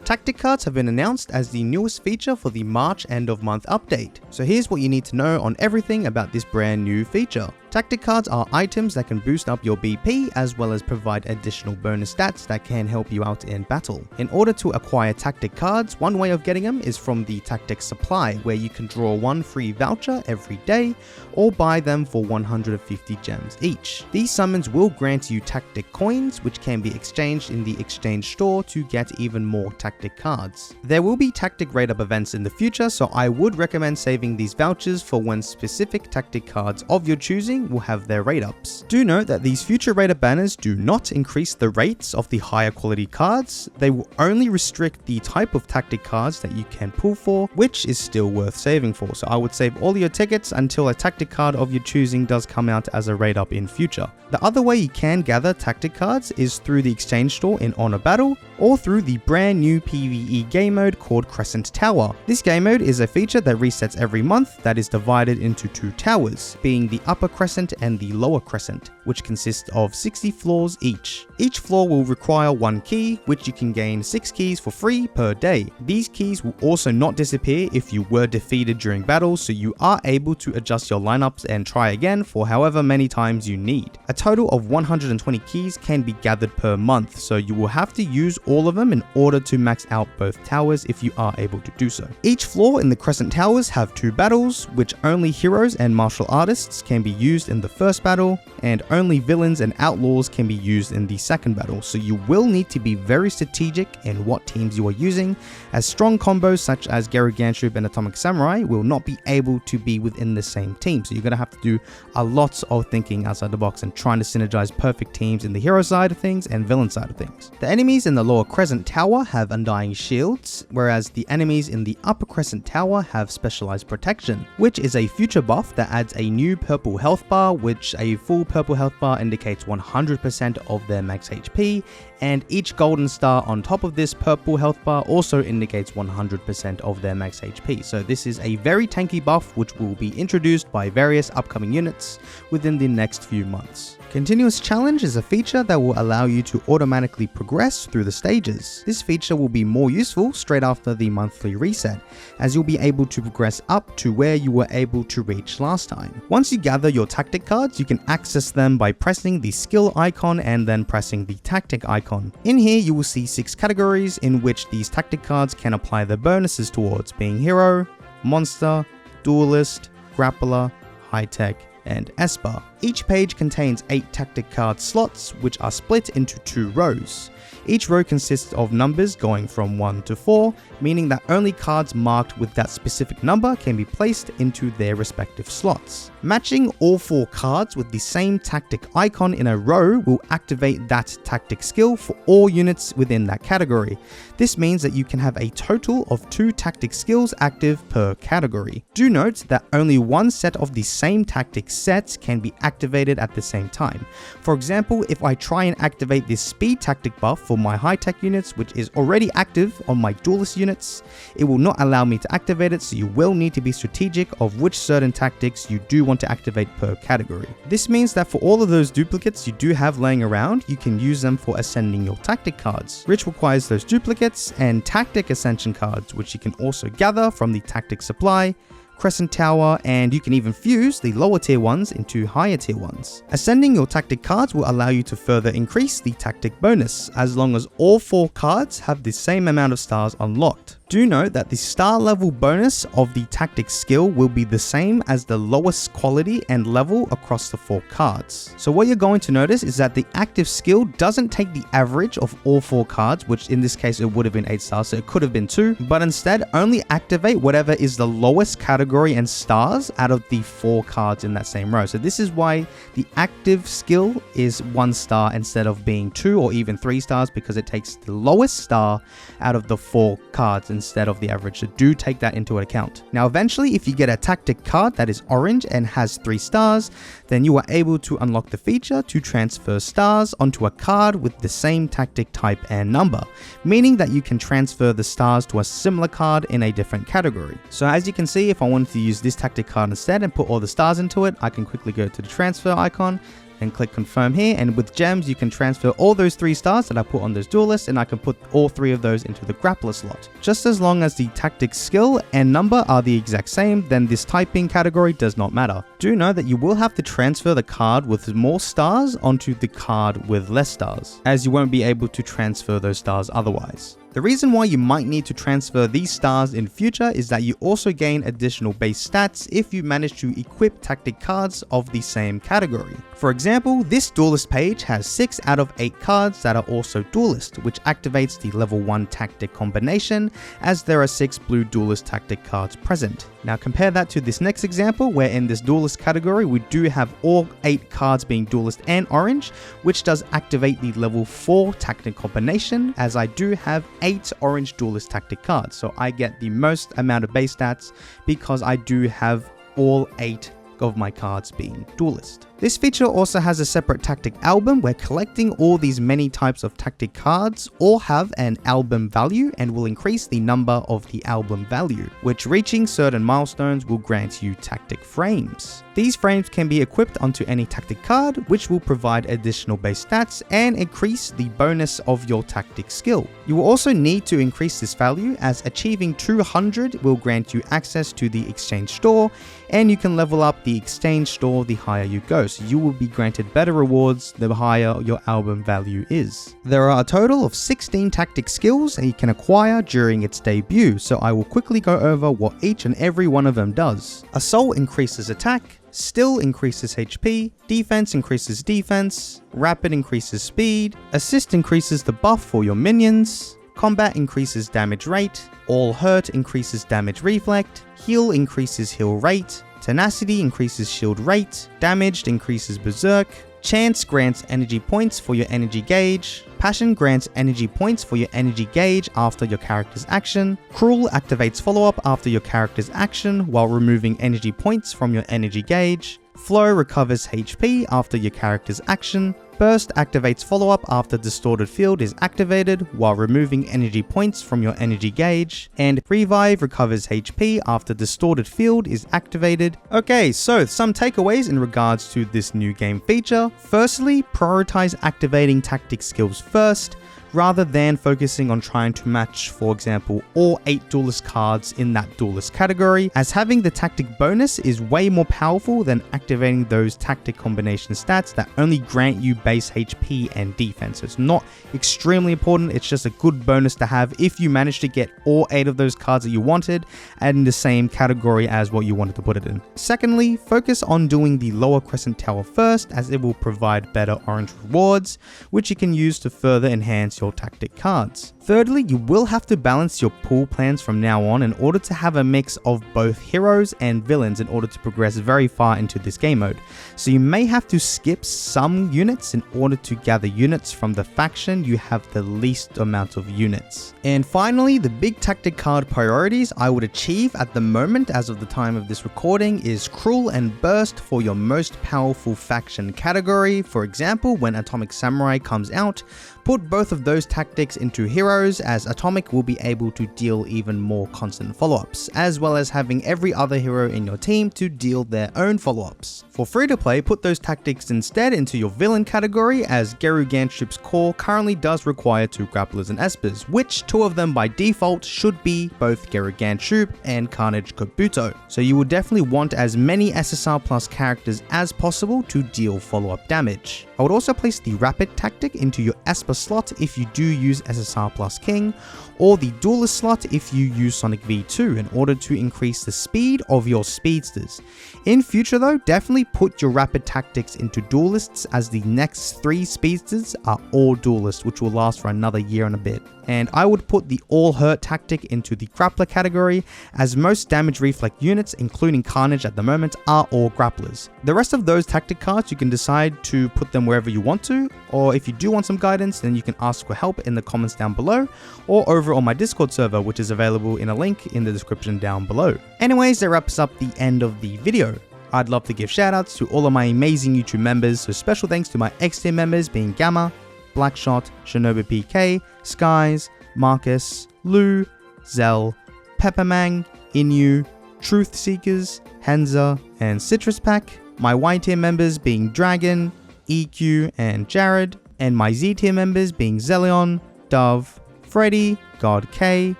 Tactic cards have been announced as the newest feature for the March end of month update. So here's what you need to know on everything about this brand new feature. Tactic cards are items that can boost up your BP as well as provide additional bonus stats that can help you out in battle. In order to acquire tactic cards, one way of getting them is from the tactic supply, where you can draw one free voucher every day or buy them for 150 gems each. These summons will grant you tactic coins, which can be exchanged in the exchange store to get even more tactic cards. There will be tactic rate up events in the future, so I would recommend saving these vouchers for when specific tactic cards of your choosing will have their rate ups. Do note that these future rate up banners do not increase the rates of the higher quality cards. They will only restrict the type of tactic cards that you can pull for, which is still worth saving for. So I would save all your tickets until a tactic card of your choosing does come out as a rate up in future. The other way you can gather tactic cards is through the exchange store in Honor Battle or through the brand new PvE game mode called Crescent Tower. This game mode is a feature that resets every month that is divided into two towers, being the upper crescent and the lower crescent, which consist of 60 floors each. Each floor will require one key, which you can gain 6 keys for free per day. These keys will also not disappear if you were defeated during battle, so you are able to adjust your lineups and try again for however many times you need. A total of 120 keys can be gathered per month, so you will have to use all of them in order to max out both towers if you are able to do so. Each floor in the Crescent Towers have 2 battles, which only heroes and martial artists can be used in the first battle, and only villains and outlaws can be used in the second battle, so you will need to be very strategic in what teams you are using, as strong combos such as Gargantuan and Atomic Samurai will not be able to be within the same team, so you're going to have to do a lot of thinking outside the box and trying to synergize perfect teams in the hero side of things and villain side of things. The enemies in the lower Crescent Tower have undying shields, whereas the enemies in the upper Crescent Tower have specialized protection, which is a future buff that adds a new purple health bar, which a full purple health bar indicates 100% of their max HP, and each golden star on top of this purple health bar also indicates 100% of their max HP. So this is a very tanky buff which will be introduced by various upcoming units within the next few months. Continuous Challenge is a feature that will allow you to automatically progress through the stages. This feature will be more useful straight after the monthly reset, as you'll be able to progress up to where you were able to reach last time. Once you gather your tactic cards, you can access them by pressing the skill icon and then pressing the tactic icon. In here you will see 6 categories in which these tactic cards can apply their bonuses towards, being hero, monster, duelist, grappler, high tech, and Esper. Each page contains 8 tactic card slots, which are split into 2 rows. Each row consists of numbers going from 1 to 4, meaning that only cards marked with that specific number can be placed into their respective slots. Matching all 4 cards with the same tactic icon in a row will activate that tactic skill for all units within that category. This means that you can have a total of 2 tactic skills active per category. Do note that only one set of the same tactic sets can be activated at the same time. For example, if I try and activate this speed tactic buff for my high tech units, which is already active on my duelist units, it will not allow me to activate it, so you will need to be strategic of which certain tactics you do want to activate per category. This means that for all of those duplicates you do have laying around, you can use them for ascending your tactic cards, which requires those duplicates, and tactic ascension cards, which you can also gather from the tactic supply, Crescent Tower, and you can even fuse the lower tier ones into higher tier ones. Ascending your tactic cards will allow you to further increase the tactic bonus, as long as all 4 cards have the same amount of stars unlocked. Do note that the star level bonus of the tactic skill will be the same as the lowest quality and level across the 4 cards. So what you're going to notice is that the active skill doesn't take the average of all 4 cards, which in this case it would have been 8 stars, so it could have been 2, but instead only activate whatever is the lowest category and stars out of the 4 cards in that same row. So this is why the active skill is 1 star instead of being 2 or even 3 stars, because it takes the lowest star out of the 4 cards instead of the average. So do take that into account. Now eventually, if you get a tactic card that is orange and has 3 stars, then you are able to unlock the feature to transfer stars onto a card with the same tactic type and number, meaning that you can transfer the stars to a similar card in a different category. So as you can see, if I wanted to use this tactic card instead and put all the stars into it, I can quickly go to the transfer icon, and click confirm here, and with gems you can transfer all those 3 stars that I put on those duel lists, and I can put all 3 of those into the grappler slot. Just as long as the tactic skill and number are the exact same, then this typing category does not matter. Do know that you will have to transfer the card with more stars onto the card with less stars, as you won't be able to transfer those stars otherwise. The reason why you might need to transfer these stars in future is that you also gain additional base stats if you manage to equip tactic cards of the same category. For example, this duelist page has 6 out of 8 cards that are also duelist, which activates the level 1 tactic combination, as there are 6 blue duelist tactic cards present. Now compare that to this next example, where in this duelist category we do have all 8 cards being duelist and orange, which does activate the level 4 tactic combination, as I do have 8 orange duelist tactic cards, so I get the most amount of base stats because I do have all 8 of my cards being duelist. This feature also has a separate tactic album where collecting all these many types of tactic cards all have an album value and will increase the number of the album value, which reaching certain milestones will grant you tactic frames. These frames can be equipped onto any tactic card, which will provide additional base stats and increase the bonus of your tactic skill. You will also need to increase this value, as achieving 200 will grant you access to the exchange store, and you can level up the exchange store the higher you go, so you will be granted better rewards the higher your album value is. There are a total of 16 tactic skills that you can acquire during its debut, so I will quickly go over what each and every one of them does. Assault increases attack, Still increases HP, Defense increases defense, Rapid increases speed, Assist increases the buff for your minions, Combat increases damage rate, Allhurt increases damage reflect, Heal increases heal rate, Tenacity increases shield rate, Damaged increases berserk, Chance grants energy points for your energy gauge, Passion grants energy points for your energy gauge after your character's action, Cruel activates follow-up after your character's action while removing energy points from your energy gauge, Flow recovers HP after your character's action, Burst activates follow-up after Distorted Field is activated while removing energy points from your energy gauge, and Revive recovers HP after Distorted Field is activated. Okay, so some takeaways in regards to this new game feature. Firstly, prioritize activating tactic skills first, rather than focusing on trying to match, for example, all 8 duelist cards in that duelist category, as having the tactic bonus is way more powerful than activating those tactic combination stats that only grant you base HP and defense. So it's not extremely important, it's just a good bonus to have if you manage to get all 8 of those cards that you wanted and in the same category as what you wanted to put it in. Secondly, focus on doing the lower Crescent Tower first, as it will provide better orange rewards, which you can use to further enhance your tactic cards. Thirdly, you will have to balance your pool plans from now on in order to have a mix of both heroes and villains in order to progress very far into this game mode. So you may have to skip some units in order to gather units from the faction you have the least amount of units. And finally, the big tactic card priorities I would achieve at the moment as of the time of this recording is Cruel and Burst for your most powerful faction category. For example, when Atomic Samurai comes out, put both of those tactics into heroes, as Atomic will be able to deal even more constant follow-ups, as well as having every other hero in your team to deal their own follow-ups. For free-to-play, put those tactics instead into your villain category, as Geru Ganship's core currently does require 2 grapplers and espers, which 2 of them by default should be both Geru Ganship and Carnage Kobuto. So you will definitely want as many SSR plus characters as possible to deal follow-up damage. I would also place the Rapid tactic into your Esper slot if you do use SSR plus King, or the Duelist slot if you use Sonic V2 in order to increase the speed of your speedsters. In future though, definitely put your Rapid tactics into Duelists, as the next 3 speedsters are all Duelists, which will last for another year and a bit. And I would put the Allhurt tactic into the Grappler category, as most damage reflect units, including Carnage at the moment, are all grapplers. The rest of those tactic cards, you can decide to put them wherever you want to, or if you do want some guidance, then you can ask for help in the comments down below, or over on my Discord server, which is available in a link in the description down below. Anyways, that wraps up the end of the video. I'd love to give shoutouts to all of my amazing YouTube members, so special thanks to my X-tier members being Gamma, Blackshot, Shinobi PK, Skies, Marcus, Lou, Zell, Peppermang, Inu, Truth Seekers, Henza, and Citrus Pack. My Y tier members being Dragon, EQ, and Jared, and my Z tier members being Zelion, Dove, Freddy, God K,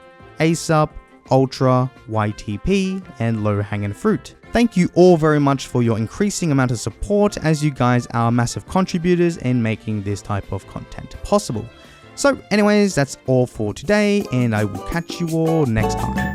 Aesop, Ultra, YTP, and Low Hanging Fruit. Thank you all very much for your increasing amount of support, as you guys are massive contributors in making this type of content possible. So anyways, that's all for today, and I will catch you all next time.